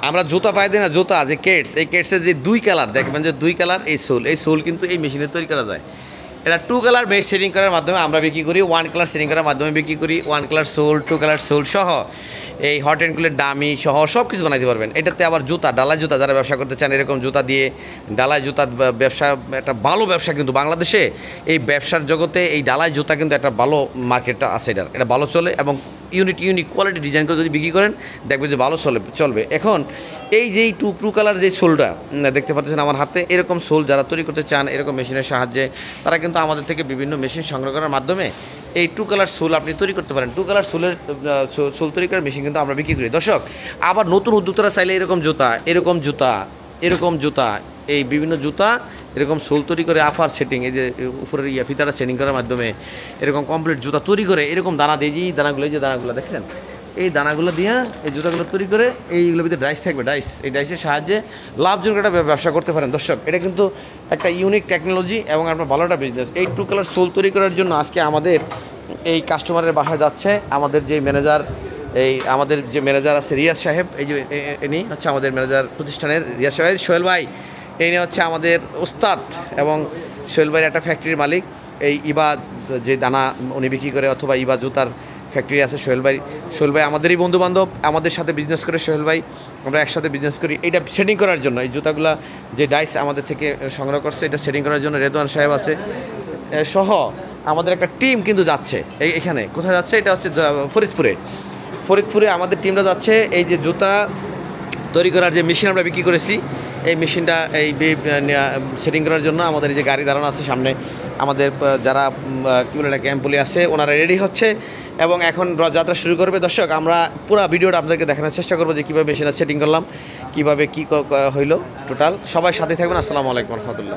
আমরা জুতা পাই দিই না, জুতা যে কেটস, এই কেটসের যে 2 কালার দেখবেন, যে 2 কালার এই সোল কিন্তু এই মেশিনে তৈরি করা যায়। এটা 2 কালার সেটিং করার মাধ্যমে আমরা বিক্রি করি, 1 কালার সেটিং করার মাধ্যমে বিক্রি করি। 1 কালার সোল, 2 কালার সোল সহ এই হট অ্যান্ড কুলের ডামি সহ সব কিছু বানাইতে পারবেন। এটাতে আবার জুতা, ডালাই জুতা যারা ব্যবসা করতে চান, এরকম জুতা দিয়ে ডালাই জুতা ব্যবসা, একটা ভালো ব্যবসা কিন্তু বাংলাদেশে এই ব্যবসার জগতে এই ডালাই জুতা কিন্তু একটা ভালো মার্কেটটা আছে, এটা ভালো চলে। এবং ইউনিক কোয়ালিটি ডিজাইন করে যদি বিক্রি করেন দেখবেন যে ভালো চলবে। এখন এই যে টু কালার যে সোলটা দেখতে পাচ্ছেন আমার হাতে, এরকম সোল যারা তৈরি করতে চান এরকম মেশিনের সাহায্যে, তারা কিন্তু আমাদের থেকে বিভিন্ন মেশিন সংগ্রহ করার মাধ্যমে এই 2 কালার সোল আপনি তৈরি করতে পারেন। 2 কালার সোল তৈরি করার মেশিন কিন্তু আমরা বিক্রি করি। দর্শক, আবার নতুন উদ্যোক্তারা চাইলে এরকম জুতা এই বিভিন্ন জুতা এরকম সোল তৈরি করে আফার সেটিং, এই যে উপরের ফিতাটা সেটিং করার মাধ্যমে এরকম কমপ্লিট জুতা তৈরি করে এরকম দানা দিয়ে, যে দানাগুলো দেখছেন, এই দানাগুলো দিয়ে এই জুতাগুলো তৈরি করে এইগুলোর ভিতরে ডাইস থাকবে, এই ডাইসের সাহায্যে লাভজনক একটা ব্যবসা করতে পারেন। দর্শক, এটা কিন্তু একটা ইউনিক টেকনোলজি এবং আপনার ভালো একটা বিজনেস। এই 2 কালার সোল তৈরি করার জন্য আজকে আমাদের এই কাস্টমারের বাসায় যাচ্ছে আমাদের যে ম্যানেজার আছে রিয়াজ সাহেব, এই যে ইনি হচ্ছে আমাদের ম্যানেজার প্রতিষ্ঠানের রিয়াজ সাহেব, সোহেল ভাই ইনি হচ্ছে আমাদের ওস্তাদ, এবং সোহেল ভাইয়ের একটা ফ্যাক্টরির মালিক। এই ইবা যে দানা উনি বিক্রি করে, অথবা ইবা জুতার ফ্যাক্টরি আছে সোহেল ভাই আমাদেরই বন্ধুবান্ধব, আমাদের সাথে বিজনেস করে সোহেল ভাই, আমরা একসাথে বিজনেস করি। এটা সেটিং করার জন্য এই জুতাগুলা যে ডাইস আমাদের থেকে সংগ্রহ করছে, এটা সেটিং করার জন্য রেদওয়ান সাহেব আছে সহ আমাদের একটা টিম কিন্তু যাচ্ছে। এখানে কোথায় যাচ্ছে, এটা হচ্ছে ফরিদপুরে আমাদের টিমটা যাচ্ছে। এই যে জুতা তৈরি করার যে মেশিন আমরা বিক্রি করেছি, এই মেশিনটা এই সেটিং করার জন্য আমাদের এই যে গাড়ি দাঁড়ানো আছে সামনে, আমাদের যারা কী বলে এটা ক্যাম্পলি আছে, ওনারা রেডি হচ্ছে এবং এখন যাত্রা শুরু করবে। দর্শক, আমরা পুরো ভিডিওটা আপনাদেরকে দেখানোর চেষ্টা করবো যে কীভাবে মেশিনটা সেটিং করলাম, কীভাবে কী হইলো টোটাল। সবাই সাথে থাকবেন। আসসালামু আলাইকুম রহমতুল্লাহ।